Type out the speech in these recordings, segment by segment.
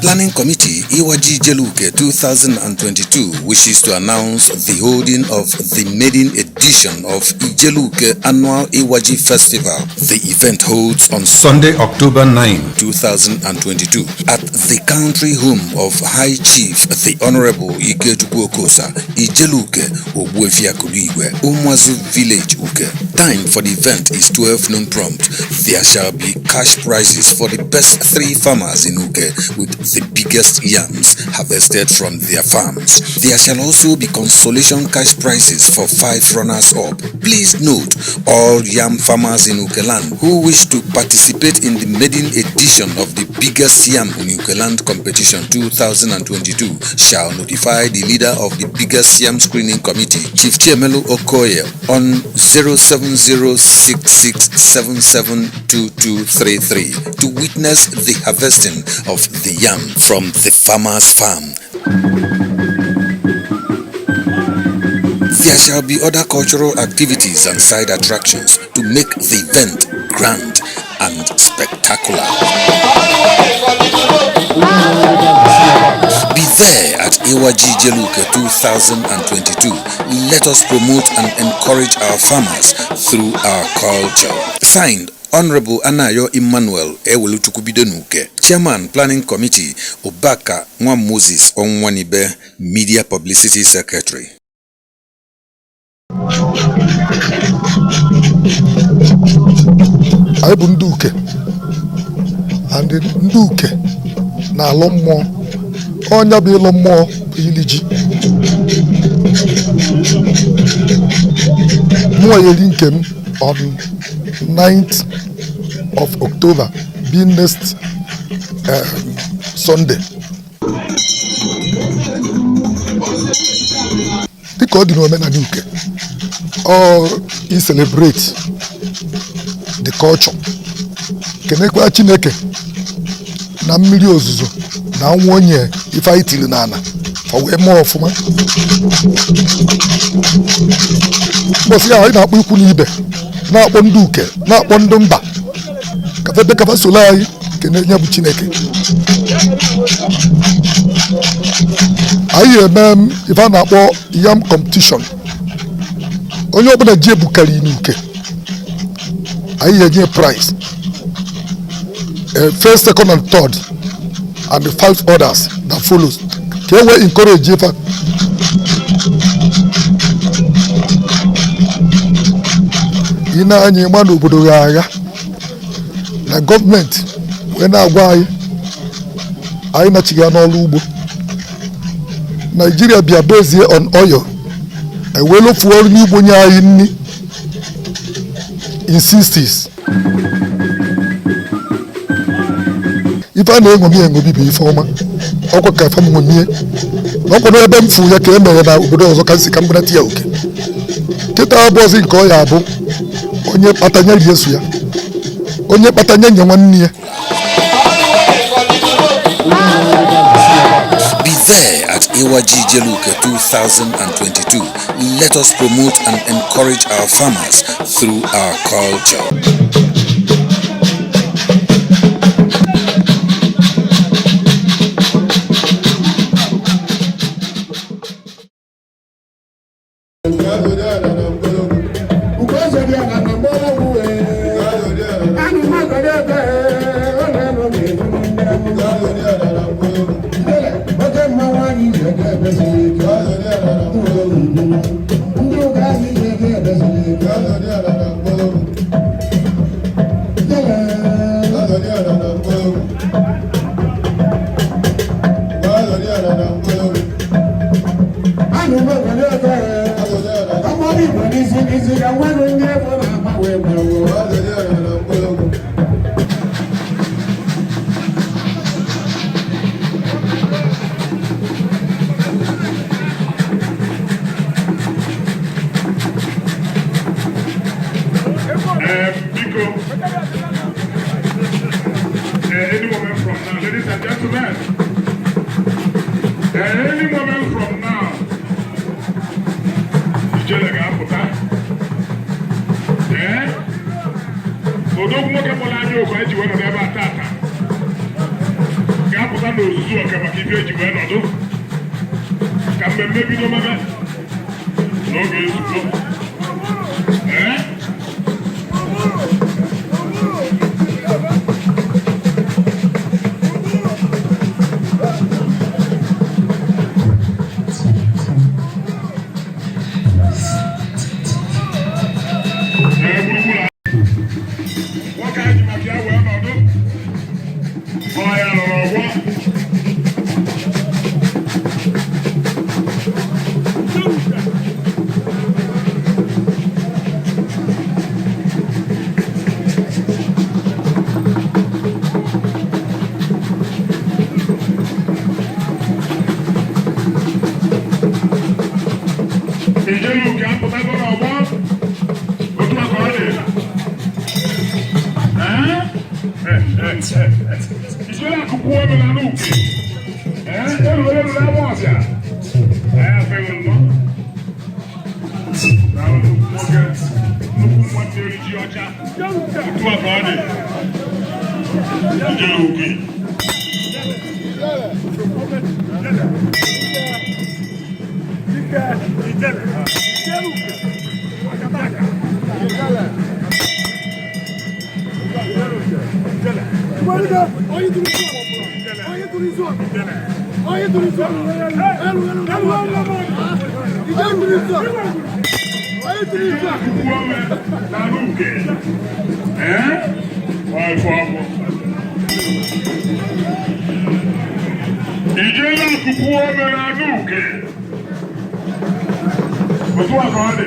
Planning Committee Ijele 2022 wishes to announce the holding of the Maiden edition of Ijele Annual Iwaji Festival. The event holds on Sunday, October 9, 2022 at the country home of High Chief the Honorable Ikechukwu Okosa, Ijele Ogbuefi Akudigwe, Umwazu Village Uke. Time for the event is 12 noon prompt. There shall be cash prizes for the best 3 farmers in Uke with the biggest yams harvested from their farms. There shall also be consolation cash prizes for 5 runners-up. Please note, all yam farmers in Ukeland who wish to participate in the maiden edition of the biggest yam in Ukeland competition 2022 shall notify the leader of the biggest yam screening committee, Chief Chiemelu Okoye, on 07066772233 to witness the harvesting of the yam from the farmer's farm. There shall be other cultural activities and side attractions to make the event grand and spectacular. Be there at Ijele 2022. Let us promote and encourage our farmers through our culture. Signed, Honorable Anayo Emmanuel Ewolutukubidenuke, Chairman Planning Committee, Obaka Nwa Moses Onwanibe, Media Publicity Secretary. I bụ Nduke and Nduke na alọ mmụọ onye bụ ịlọ mmụọ bụ iliji mmụọ yeri nke m on 9th of October being next Sunday. Dịka ọ dị n'omenala Uke, he celebrate the culture. Kenekwa Chineke na mmiri ozuzo na nwa onye ife anyị tiri n'ala fa wee mee ọfụma. Mbọsị ya anyị na-akpọ ikwu n'ibe, na-akpọ ndị Uke, na-akpọ ndị mba kafebe kafa solo anyị kene nye bụ Chineke. Anyị eme ife a na-akpọ yam competition. Onye ọbụla ji ebukari n'Uke anyị enye prize, first, second and third, and the 5 others that follows. Can we encourage you? Ina anyị ma n'obodo ya na gọọmenti wee na-agwa anyị na-achịga n'ọrụ ugbo. Nigeria bịa bezie on oil, ewelu fuel n'ugbo nye anyị nni in 60s. Ife a na-engomi bụ ife ọma, ọkwa ka afa m nwomie n'ọkwado ebe m fụ ya ka e mere na obodo ọzọ ka nsi ka mbunata ya Uke. Kịta abụọzi nke ọ ya abụ onye kpatanya riesu ya, onye kpatanya nye nwanne ya. Be there at Ijele 2022. Let us promote and encourage our farmers through our culture. Any moment from now, ladies and gentlemen, any moment from now, Ijele ga-apụta. Odogwu nwoke kpọrọ anyị oku eji wee nọ ebe a tata ga-apụta na ozuzu ọka maka ibe eji wee nọdụ ka mmemme bido mebe n'oge nzukọ. Ijele uke apụtago n'ọgbọ otu aka ọ dị. Ijele akụkụ omenala uke eruere n'ama ọbịa afeghị nnọ nwoke nnukwu nwanne eri ji ọcha otu aka ọ dị. Ijele uke Ijele akụkụ omenala uke otu aka ọ dị.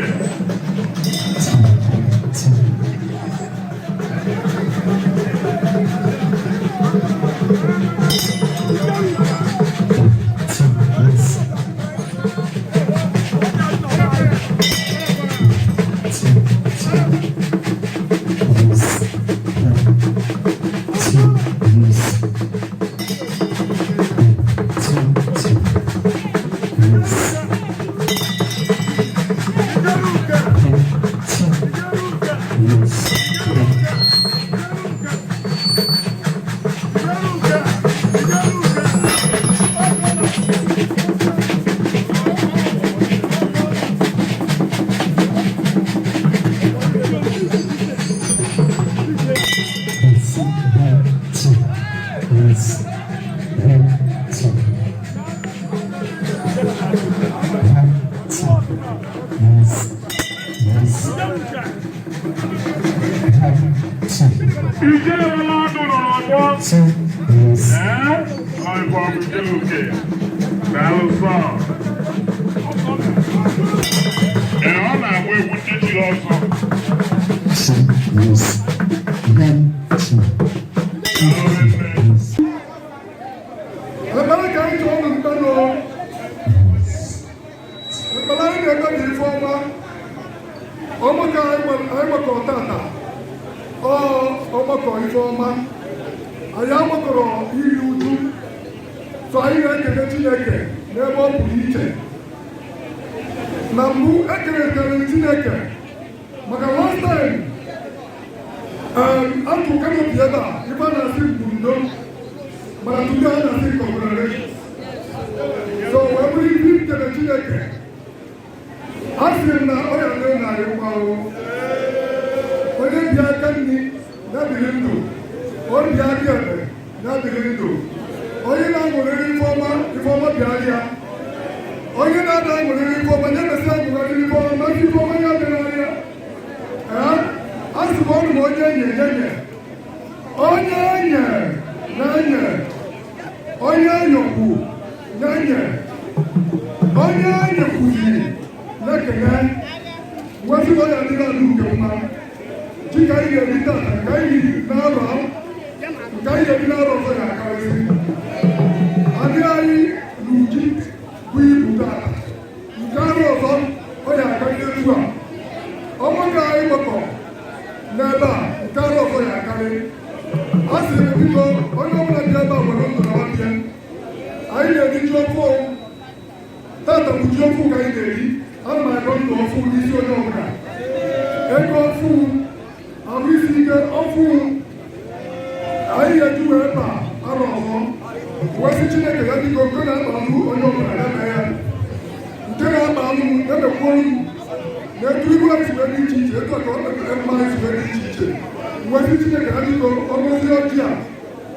Ijele wala adụ n'ọgbọ ọịbọ Ijele uke na-alụsọ ọ na-agba egwu ndị jiri ọsọ. Ekpere ka anyị chọọ ụmụ mkpere ekpere anyị na-eme na ife ọma ọgbakọ anyị gbakọ tata ọgbakọ ife ọma anyị agbakọrọ iri uju so anyị na-ekele Chineke n'ebe ọ pụrụ iche. Na mbụ ekelekere Chineke maka last time atụ kanopi ebe a ife a na-asị mkpurudo mana tupu a na-asị congratulations. So wee bụrụ ife ikele Chineke a sị na ọ ya nne narị mgbarụ onye bi aka nri na-adịrị ndụ obi aka ebe na-adịrị ndụ onye na-amụrịrị ifeọma bịarịa onye na-ada amụrịrị ifeọma nye mesị amụrịrị ifeọma ma ifeọma ya bịarịa a sị m ọnụ ma onye enye enye onye enye na-enye onye enyokwu na-enye onye enyekwuzi na-ekene nwezigbo ya dịrị adị nke mma chika anyị ga-ebi tata nke anyị na-arọ nke anyị ga-ebi na-arọ ọzọ ya akarịsị adị anyị n'uji bụ ibu tata nke arụ ọzọ ọ ya akarị etu a ọnwa ka anyị gbakọ n'ebe a nke arụ ọzọ ya akarị a sị na biko onye ọbụla dị ebe a nwere ndụ na nwanne anyị na-eri ji ofu tata bụ ji ofu ka anyị na-eri ana m agọ ndụ ofu n'isi onye ọbụla ego ofu ahụ isi ike ofu anyị ga-eji wee ba arọ ọzọ wasi Chineke ya biko nke na-akpa ahụ onye ọbụla ya mee ya nke na-akpa ahụ na-emekwa olu na-etu ibu esibe dị iche iche etu ọka ọ mepere mmanụ esibe dị iche iche wasi Chineke ya biko ọgọzi ọjị a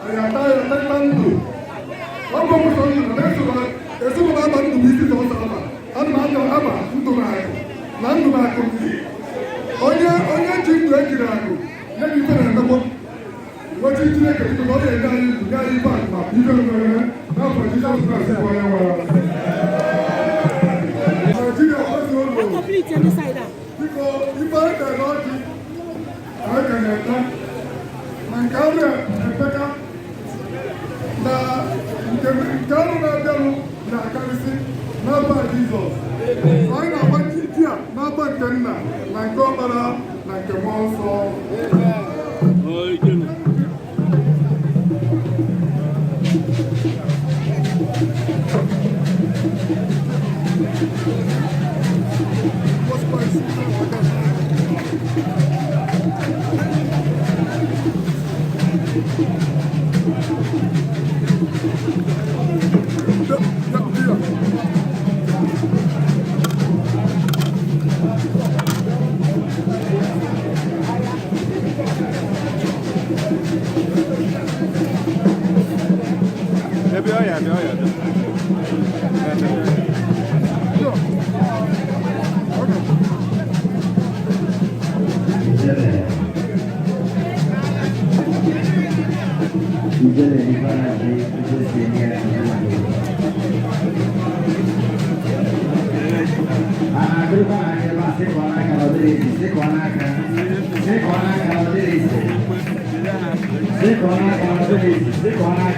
anyị ata ya teta ndụ ọgbọ ụzọ ndụ na-esoba aba ndụ bụ isi ọzọ aba ana m anya aba ndụ na akụ na ndụ na akụ onye ji ndụ ejiri akụ nye gị ife na-emekwa wasi Chineke biko na ọ ga-enye anyị ndụ nye anyị ife akụ ma ife mere n'afọ Jizọs Kraịst bụ onye nwere biko ife anyị ga-eme ọjị anyị ka na-ete ma nke ahụ na-epeka na nke ahụ na-abịanụ na-akarịsị n'aba Jizọs anyị na-agba titi a n'aba nke nna na nke ọkpara na nke mmụọ nsọ Ijele di mana di sini Agrupa anche la seconda cavalleria, seconda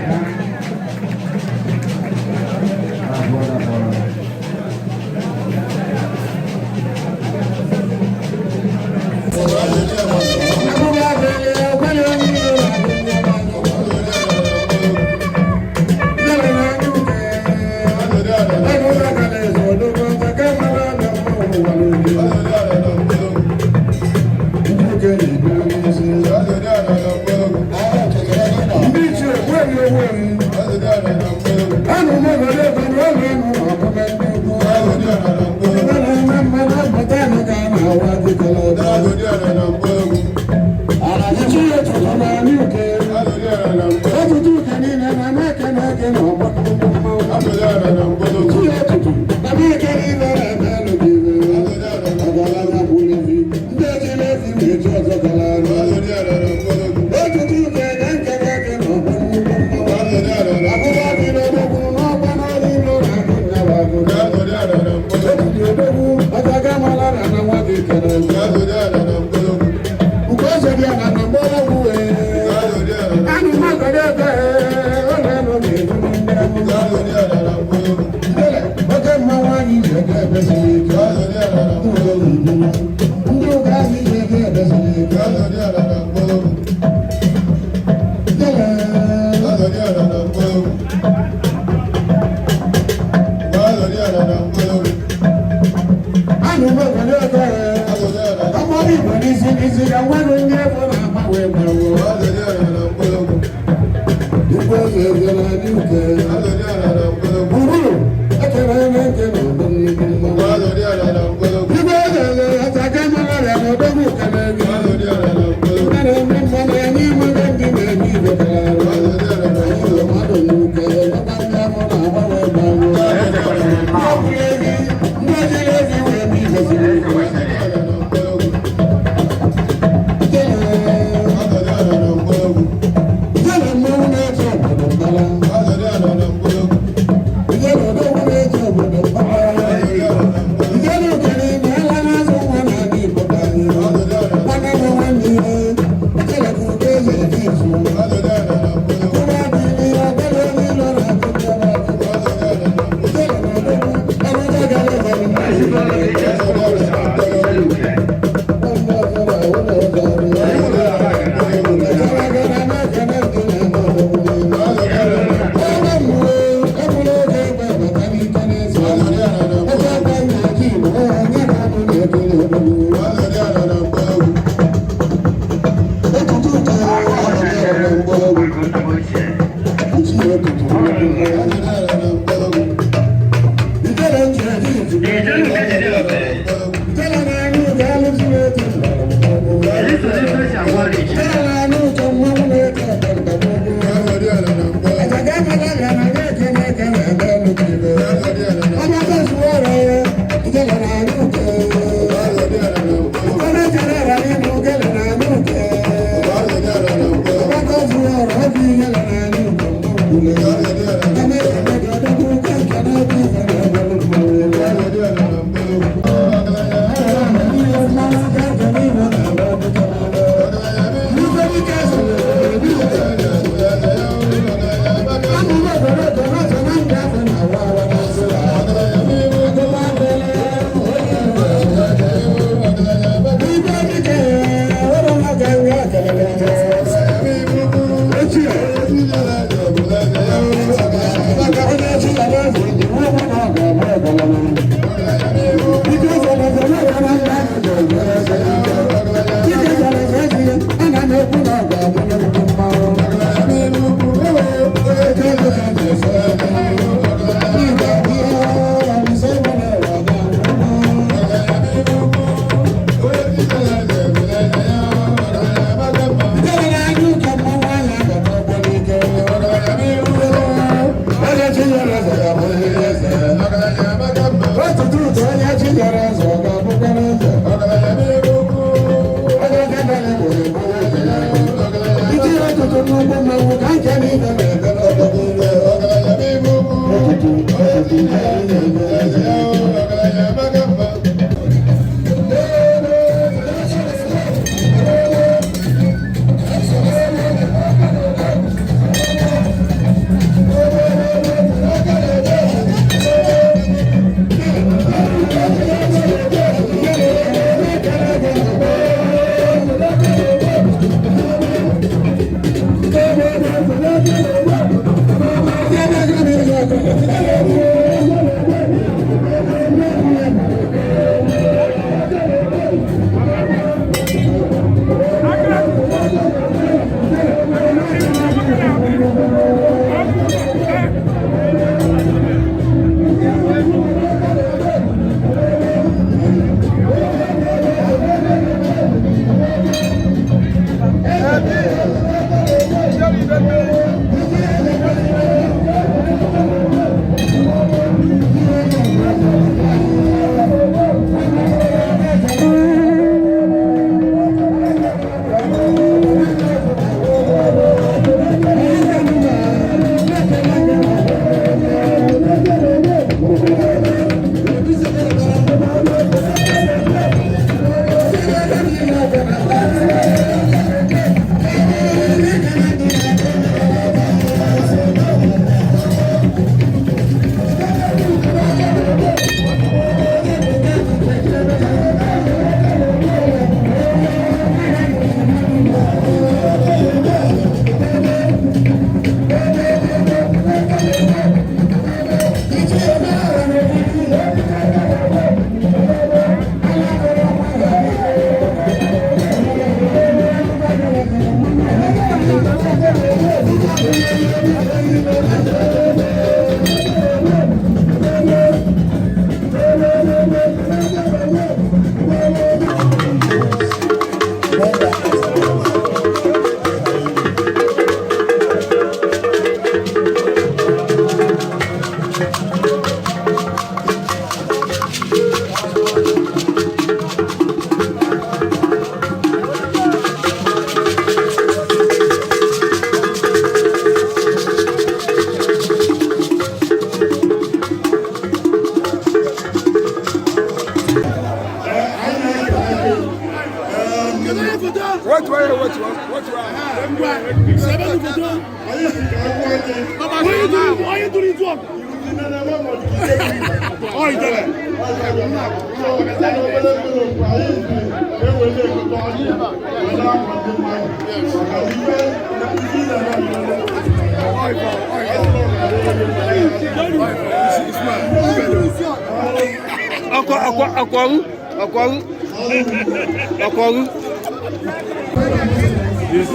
This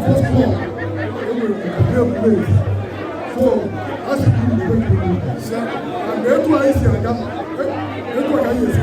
first floor. So, as you do, and that's why I see a gap. That's what I use.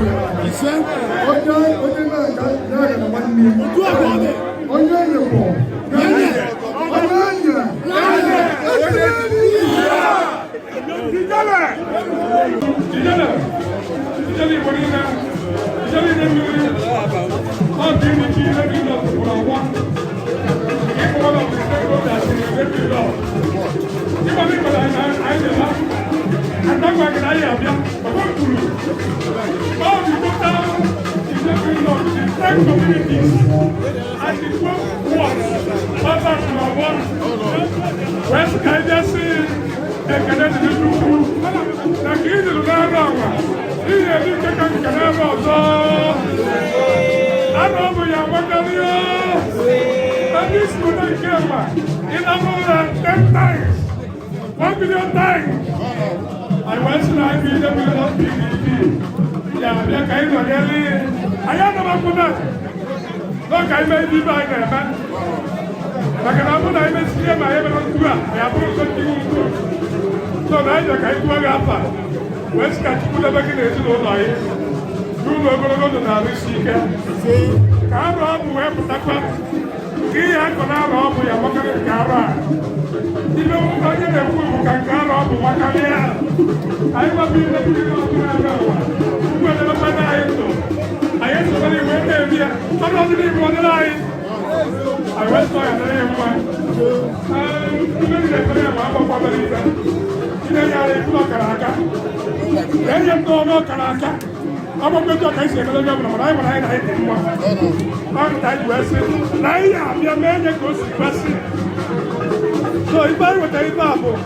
So if I were to say Bible,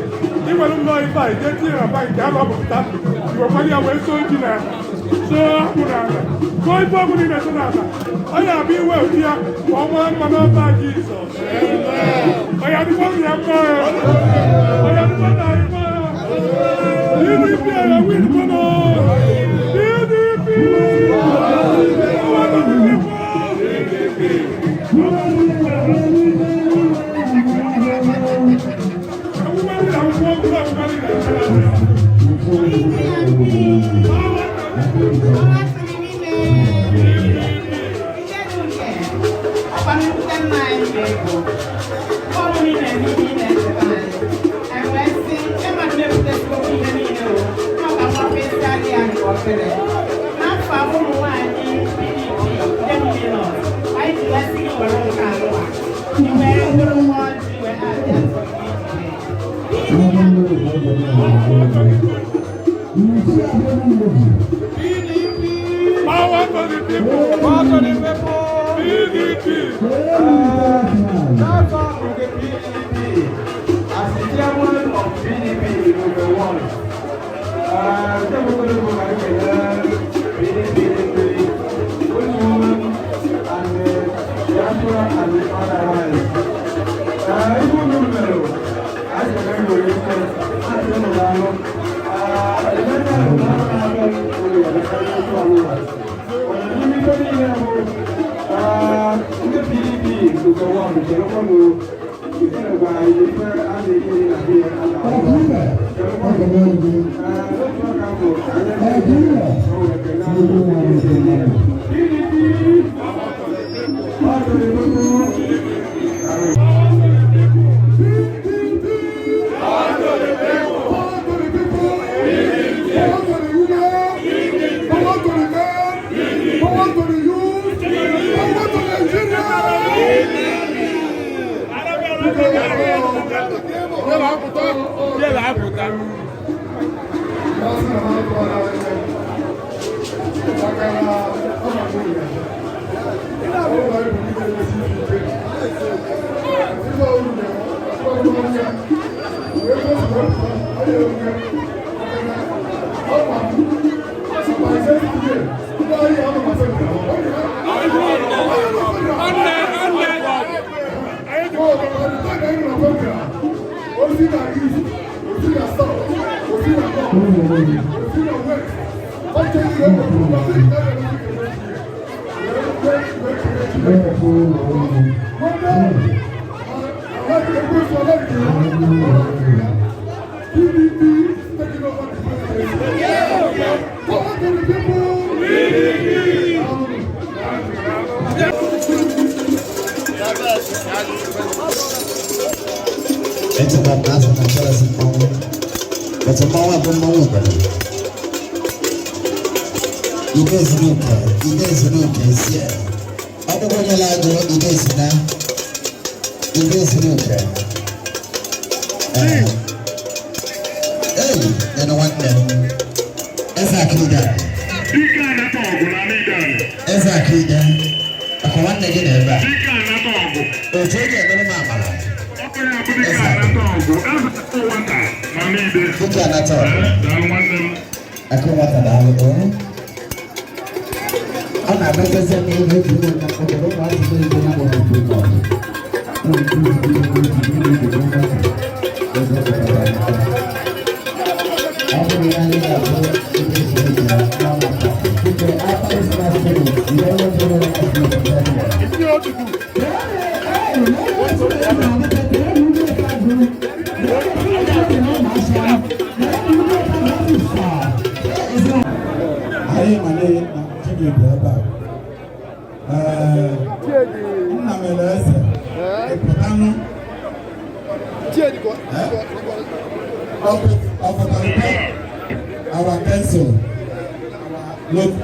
he will know if I get here about that, you will find your way so dinner. So if I would in a sonata, I have been well here, one man by Jesus. I have the one I have the one I It's a bad mass and I'm jealous of my. But a more than my woman. It is no care. It is no case, yeah. I don't want to lie to it is now. It is no care. Hey, then I want them. Exactly that. Exactly that. I want to get it back. Oh, take it, little mama. You cannot talk. I come out of that. I'm not going to say anything. Our pencil. Look,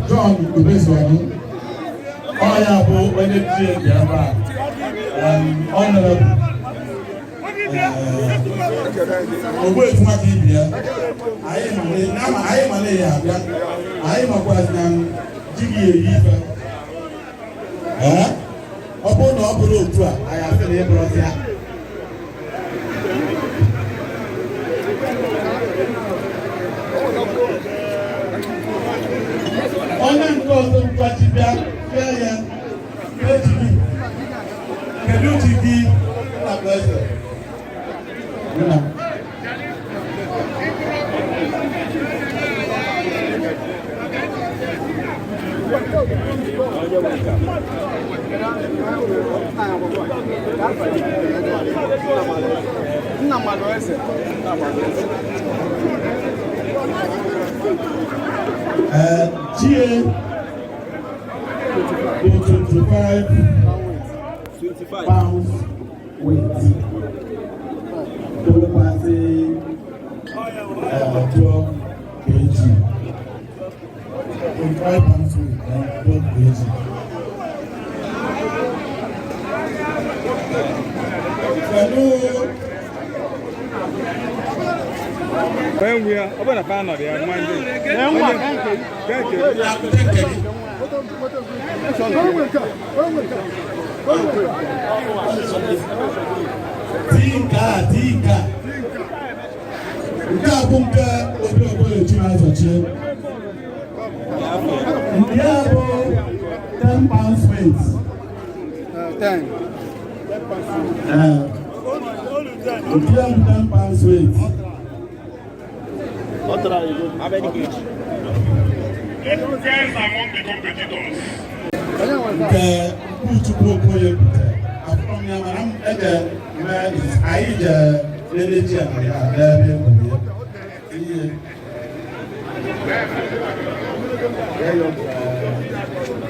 John, the best one. Oh, yeah, but when they change, honorable. Ogbuefi maka ibi ya. Anyị ma na ya abịa. Anyị makwazi na jigi eri ife. Ọ bụrụ na ọ bụrụ otu a, anyị asị na ịbụrọzi ya. Onye nke ọzọ mkpachi bịa fee ya. Ejigi. Kedu jigi na bụ eze? GA 25 pounds weight. 12 kg. 25 pounds weight and 12 kg. Hello. When we are open a fan of the Monday. Thank you. Tinka. Bunga obi chima zoche. Ndiabo 10 pounds weight. 10. 10 pounds weight. What are you doing? How many kg? Guys among the competitors. Ikechukwu Okoye. After me, I'm at the energy and there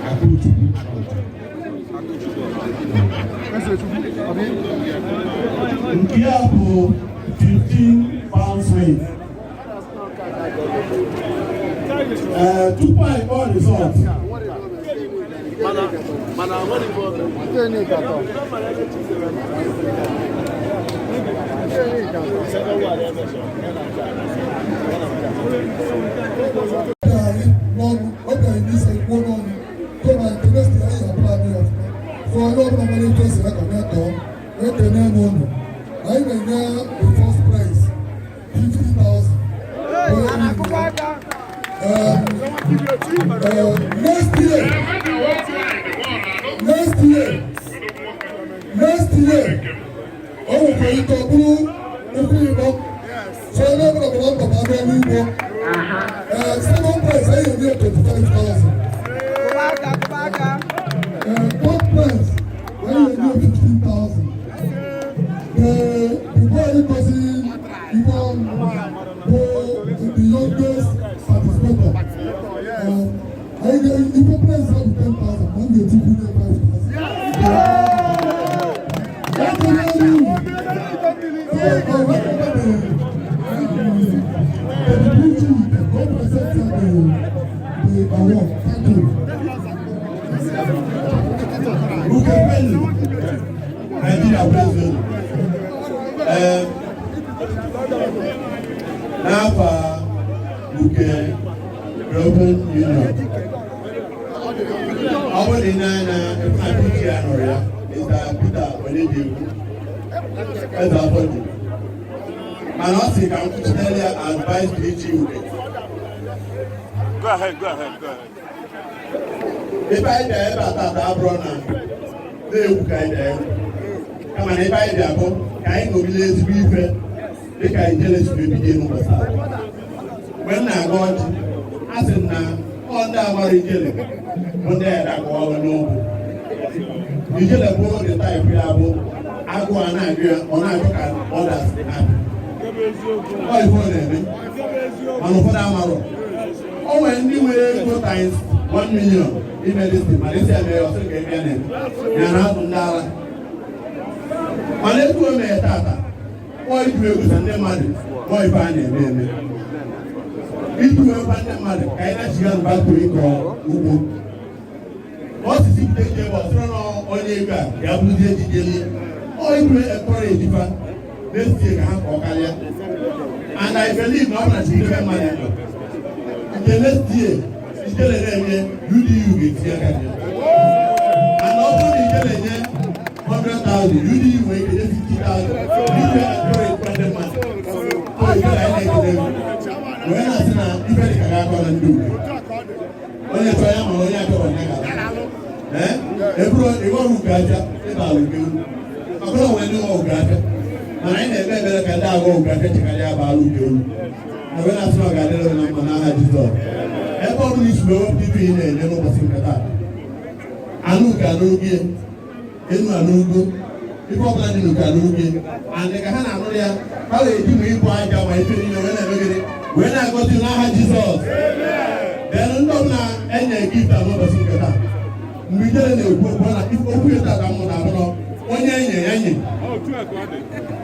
Akudigwe. 15 pounds weight. 2.4 results. I will now the first prize, 50,000. Next year, I will pay to blue, so I never want to have a new second prize, I will get 25,000. Third prize, I will get 15,000. The boy cousin, the youngest participator. I get the prize of 10,000. I'm going to give you 5,000. Nigeria president. N'afọ nke European Union. Ọ bụ na na-apịtị ya nọrọ ya, Mr. Peter Ogbuefi, eze afọdụ. Mana ọ sị ka m kwuchitere ya advice to Ijele. Go ahead. Ebe anyị bịa ebe atata abụrụ na na-egwu ka anyị bịa egwu. Kama na ebe anyị bịa bụ ka anyị ṅomile ezigbo ife dịka Ijele si ebido n'ụbọchị taa. Mgbe m na-aga ọjị, a sị na ọ ndị amara Ijele bụ ndị ya dakwa ọrụ n'ugwu. Ijele bụ the type ya bụ agụụ a na-agụ ya, ọ na-agụ ka others dị happy. Ọ ife ọ na-eme, mana ụfọdụ amarọ. O nwere ndị nwere ego times 1 million ime listing, mana isi eme ya ọsị ka ebe ya na-eme ya na azụ ndị ala. Mana etu o mere tata, ọ iju egwu sa ndị mmadụ ọ ife a na-eme eme. Iju egwu ndị mmadụ ka anyị na-achịga n'ụbakụ ịkọ ugbo. Ọ sisi pụta ije ebe ọsịrị na onye ego a ya bụrụzie Ijele. Ọ iju ekpọrọ ejifa n'ezie ka ha kọọ karịa. And I believe na ọ bụla chi ife mmadụ ego. The next year, Ijele na-enye UDU ga-etinye aka ya. And ọ bụrụ na Ijele nye 100,000, UDU nwere ike nye 50,000. Ife ekpọrọ ekpọrọ mmadụ. Ọ Ijele anyị na-ekele m. Wee na-asị na ife dị ka ga-akọ na ndị ugwu. Onye chọọ ya ma onye achọrọ ya ga-ala. Eburu ịghọrọ ugaja ịba alụgelu. Ọ bụrụ onwe ndị nwe ugaja. Mana anyị na-eme ebere ka ndị agha ugaja chekarịa aba alụgelu. Ebe na-asị na ọ ga-adịrị na mma n'aha Jizọs. Ebe ọ bụla isi wee wepụta ife ị na-enye n'ụbọchị nke taa. Anụ ugo anụrụgie, enu anụrụgo, ife ọbụla dị n'ugo anụrụgie. Andị ka ha na-anụrụ ya, ha ga-eji ma ịbụ aja ma ife niile wee na-emegide wee na-agọzi n'aha Jizọs. Denu ndị ọbụla enye gift n'ụbọchị nke taa. Mgbe Ijele na-ekwu okwu na okwu ịta ka m mụta abụrọ onye enye ya nye.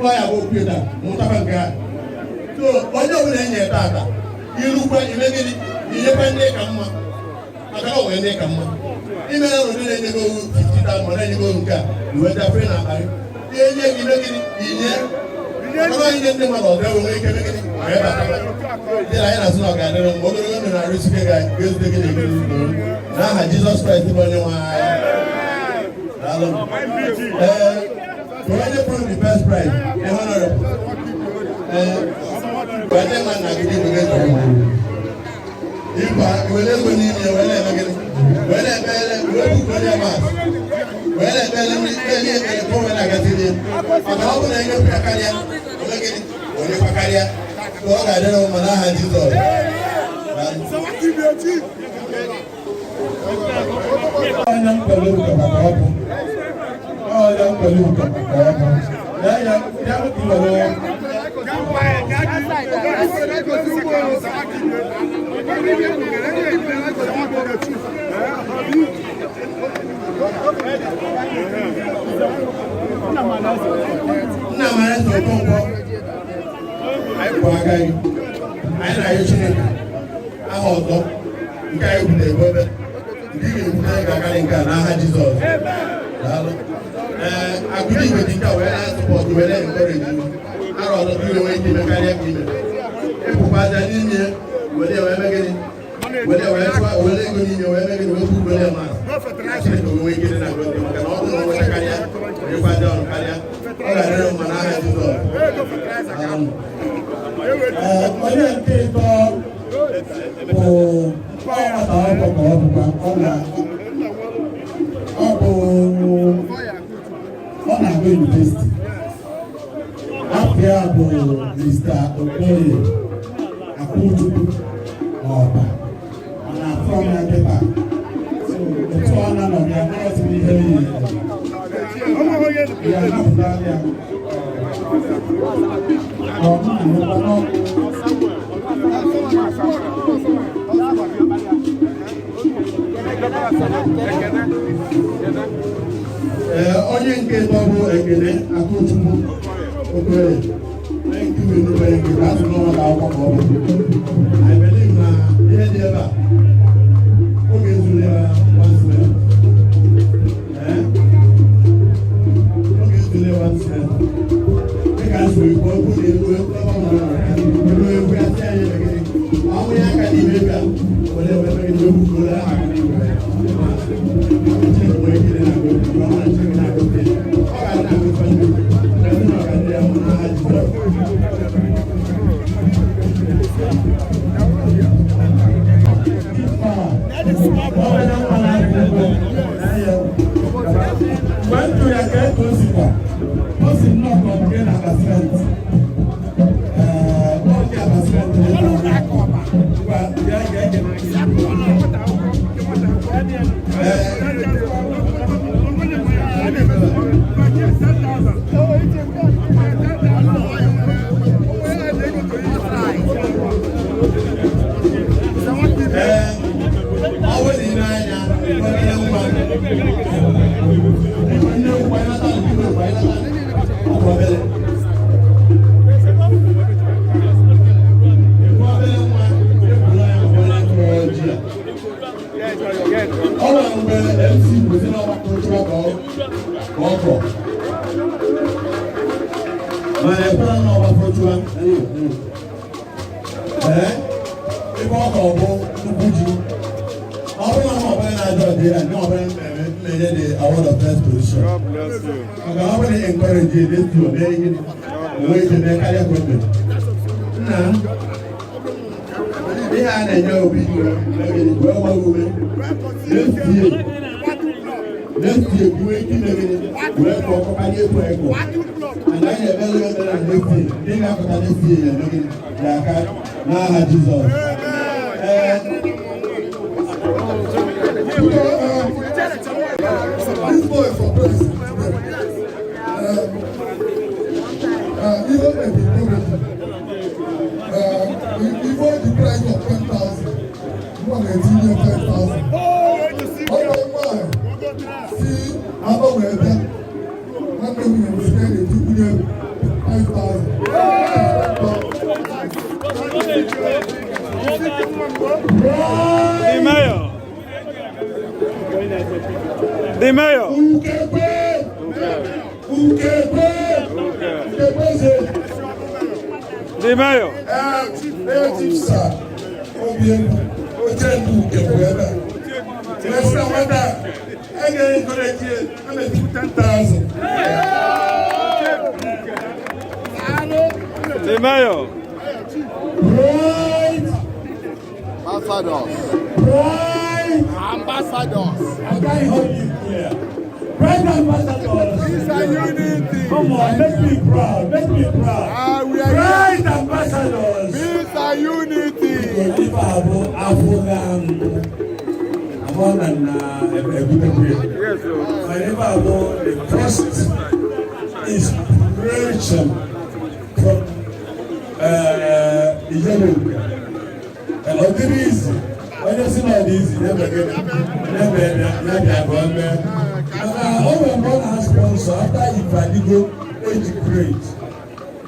Ọ ya bụ okwu ịta mụtaba nke ha. So onye ọbụla enye tata irukwe ime gịnị inyekwa ndị ka mma maka o wee ndị ka mma ime na ụdị na-enyego owu 50,000 ma na-enyego nke a iweta fe na akparị ihe nye gị ime gịnị inye ọkọrọ inye ndị mmadụ ọzọ enwe ike ime gịnị wee bata dịla anyị na-asụ na ọ ga-adịrị mgbe ogologo ndụ na arụsike ga-ezute gị na ekiri n'aha Jizọs Kraịst bụ onye nwe anyị. Daalụ. Onye from the first prize, the honorable. Whether man Akudigwe get if I will never need you, when I get when I get and how would I get Pakaria? When you Pakaria, God, I don't know, Manaha Jesus. I Akudigwe dịka wee na-asụpọtụ wee na-encourage you. Arọ ọtụtụ iwe nwee ike ime karịa ka ime. Ịpụkwaja n'ime were wee megịnị were ego n'ime wee megịnị wee kwuru were ma Chineke wee nwee ike dị na gọọmenti maka na ọ bụrụ na nweta karịa ịkwaja ọrụ karịa ọ ga-adịrị mma n'aha Jizọs. Onye nke ịtọ bụ nwata akwụkwọ ka ọ bụkwa ọ na-agụ university. Afọ ya bụ Mr. Okoye Akudigwe ọba ọ na-afọ ya kịta otu ọ na-anọ ya n'ọtụ ihe ya napụta ya ọ na-anụkwa n'ọkụ. Onye nke ịtọ bụ Ekene Akudigwe Okoye. Thank you very much. That's not what I want to do. I believe na ihe dị ebe a oge zuru ya once more. Oge zuru ya once more. Dịka nsogbu ikwu okwu na-eru ebe ọ nọ na egwu ya si anyị megide. Ọnwụ ya aka n'ime ebe a were wee megide okwu kwuru aha Akudigwe. Chineke nwere ike dị na agụgụ. Ọ nwere Chineke na agụgụ. Ọ ga-adị na agụgụ. Ndị ọ ga-adị ya mụ n'aha Jizọs. N'aha Jizọs. This boy is for president. Even if before the price of 10,000, you want to give 10,000. Oh my! See, I'm over there. One day we will spend it to give 5,000. The mayor. The mayor. The mayor. The mayor. Ambassadors. Ambassadors. I can't hold you clear. Right, ambassadors. These are unity. Come on, make me proud. Make me proud. We are right, ambassadors. These are unity. The first inspiration from Ijele. And all the easy. When you see all these, never one has sponsor after Akudigwe 8th grade.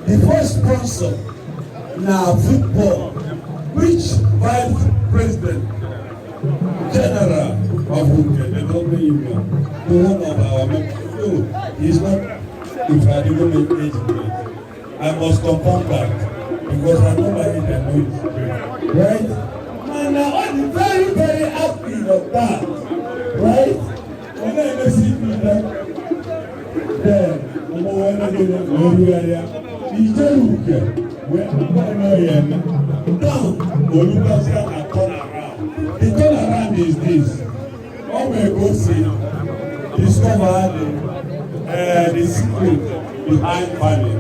The first sponsor now football, which vice president general of the European Union, one of our members, no, he's not Akudigwe 8th grade. I must confirm that because I know my age and know his grade, right? And I'm very, very happy of that, right? When I see that, then I'm going to get area. Ijele, where I'm going now, Olukasia and turn around. The turn around is this. When we go see, discover the secret behind family.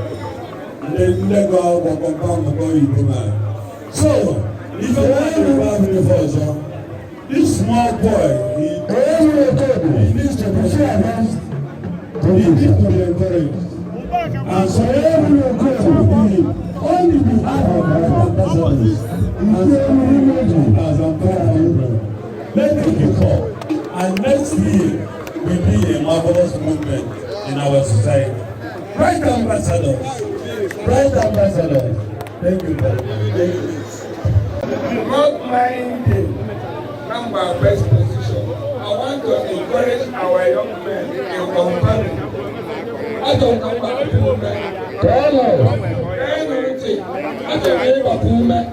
And then let go of compound about it. So, if you want to have the first, this small boy, he needs to be encouraged. He needs to be encouraged. And so everyone goes to him on the behalf of our ambassadors as ambassadors. Let's take a call. And next year will be a marvelous movement in our society. Right ambassadors. Right ambassadors. Thank you very much. Thank you. Not minding number best position. I want to encourage our young men in comparison. I don't know about the woman. Hello. I don't know about the woman.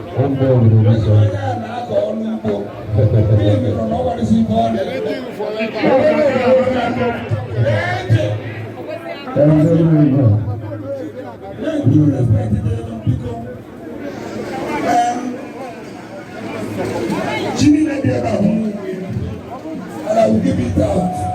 Jimmy may be about home, and I will give it out.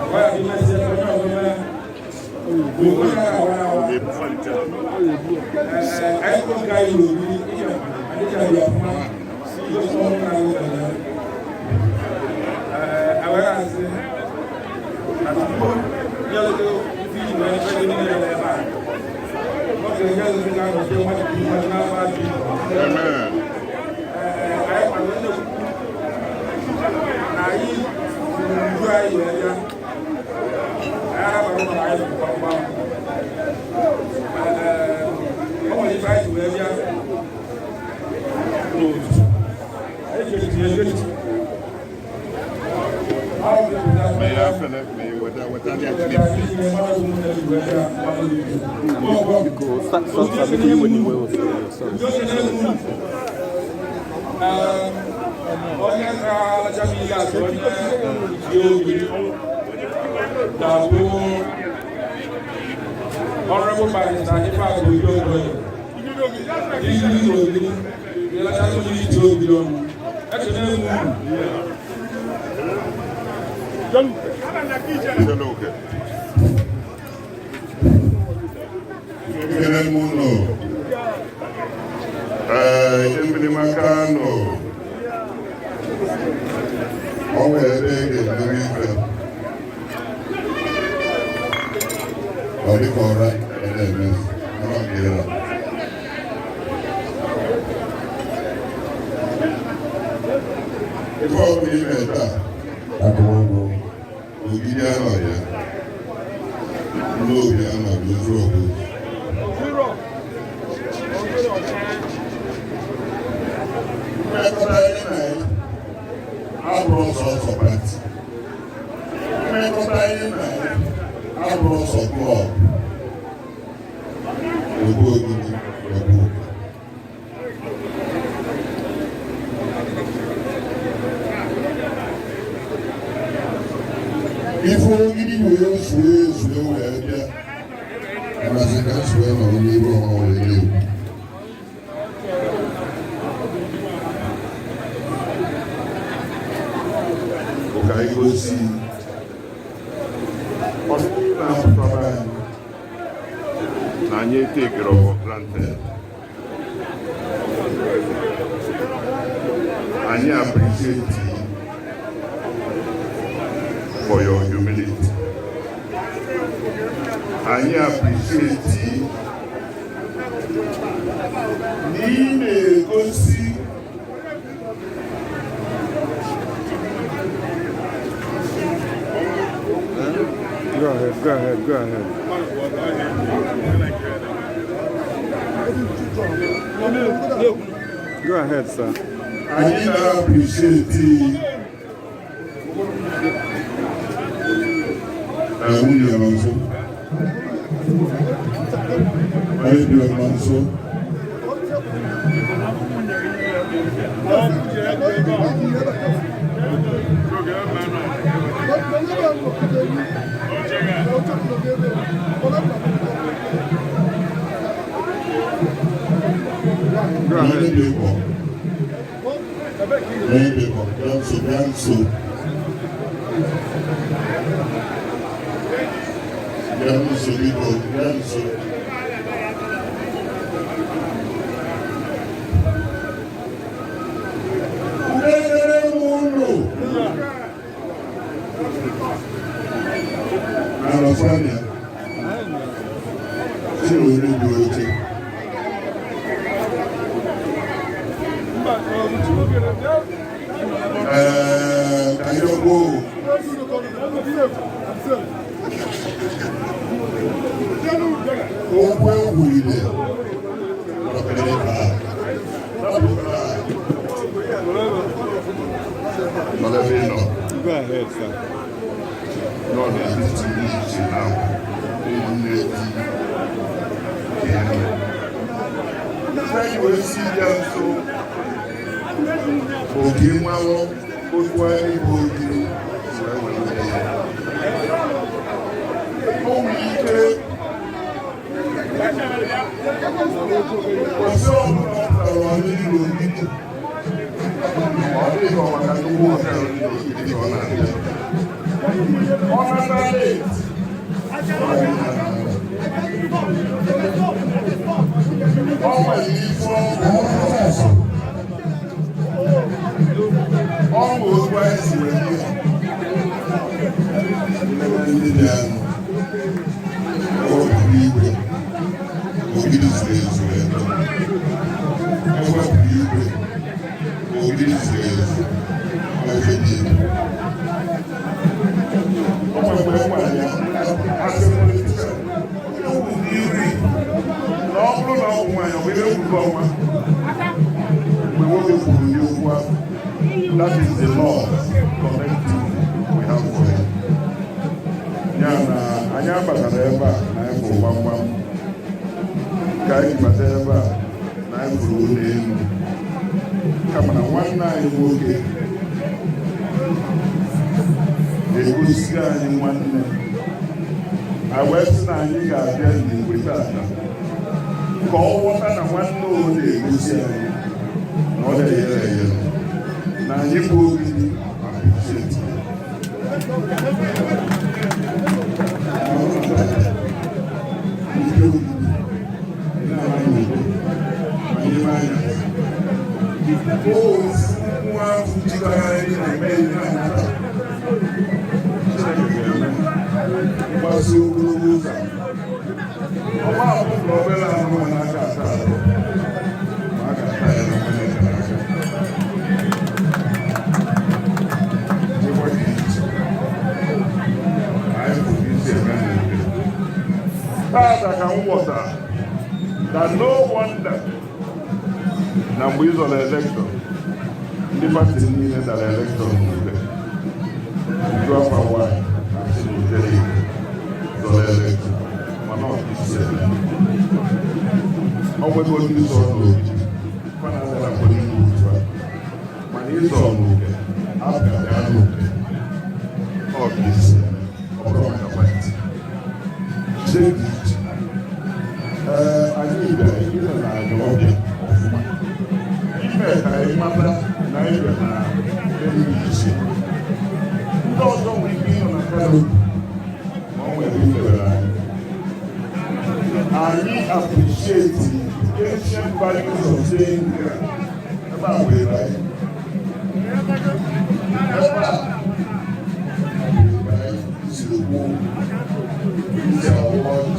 Why are you Honorable Barrister, if I will go for your humility. I appreciate you. Go see. Go ahead, go ahead, go ahead. Go ahead, sir. I appreciate you. William also. William also. Go ahead. Go ahead, sir. Lord, I need to reach you now. Try to see them so. Okay, Mama, put one body. That is the law connecting we have for him. Yana, anya batara ebe a na ịfụ gbamgbam ka anyị batara ebe a na ịfụrụ ụlọ elu kama na nwanne anyị nwoke na-egosi anyị nwanne a wee sị na anyị ga-abịa n'igwe tata ka ọ ghọta na nwanne o na-egosi anyị na ọ na-eyere eyere na anyị bụ ogidi appreciate Father can water that no wonder na mgbe ịzọrọ election ndị pati niile dara election n'ule uju afọ nwanyị na Ijele zọrọ election mana ọ dị isi ele ọ nwego ndị zọ n'obi mana adara kwere ihe otu a mana ịzọ n'oge abịa n'oge ọ dị isi ele ọ bụrụ maka pati anyị bịara ile na anyị ọbịa ọfụma ime ka anyị mata na anyị bịa na enyi isi ndị ọzọ nwere ike ịnọ na kano ma ọ nwere ilere anyị appreciate ancient values of saying ebe a were anyị ebe a isi okwu isi award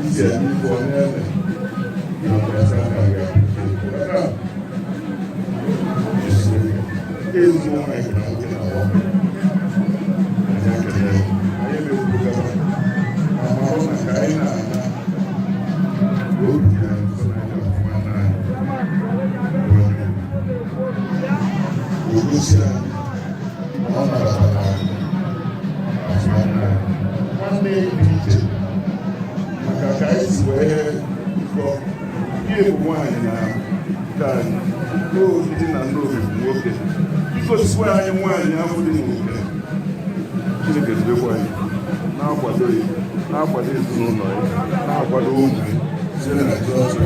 isi ẹni fọ n'ẹlẹ ìyọ̀nà ẹ̀sẹ̀ àgbàgbà ìgbàgbà ìṣòro èyí wọn ẹ̀gbà òkè náà wọ́n ẹ̀yà kẹlẹ̀ ayé lè kú gaba àmọ́ ọ̀nà káyé náà ná lóòrù yà sọ́nà ẹ̀yà fún wa náà wọ́n ní òwú sí à ọ̀nà àbàbà àfún wa náà wọ́n ní ìdíje. Ka esi wee kọ ihe bụ nwaanyị na ka n'ogidi na n'obi nwoke igosikwa anyị nwaanyị ahụ dị nwoke Chineke dubekwa anyị na-akwado ya na-akwado ezinụlọ ya na-akwado ụmụ ya site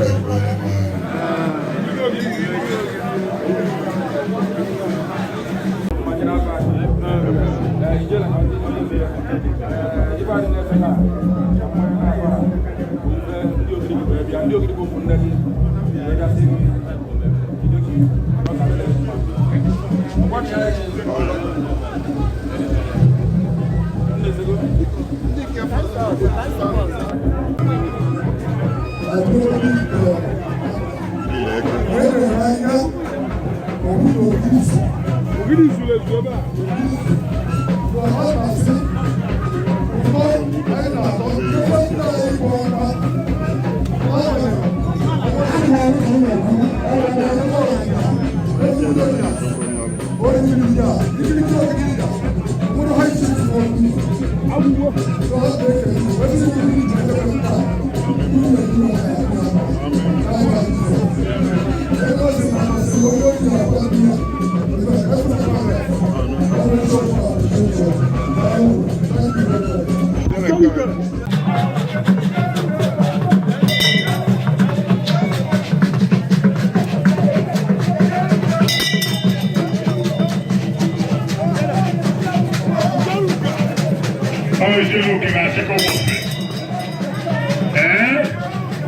na ndị ogidi bụ ndị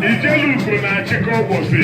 Ijele Ijele na-achịkọ Ogbuefi.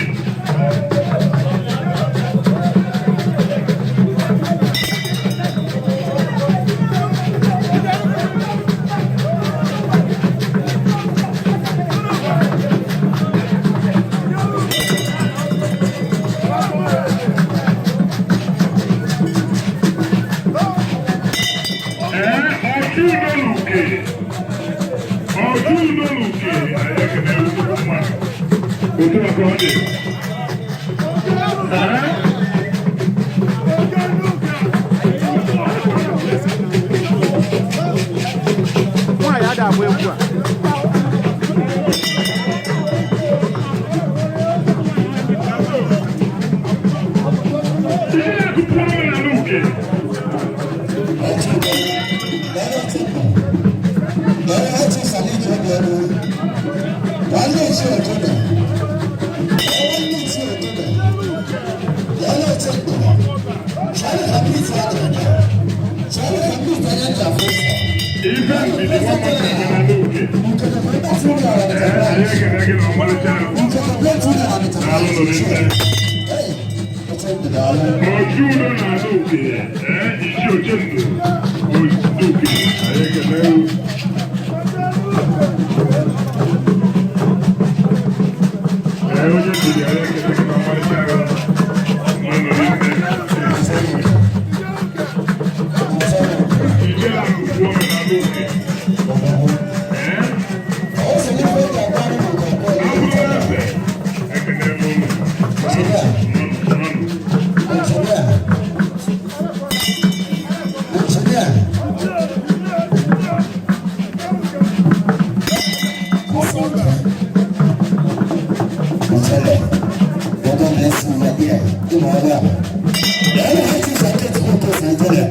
Ijele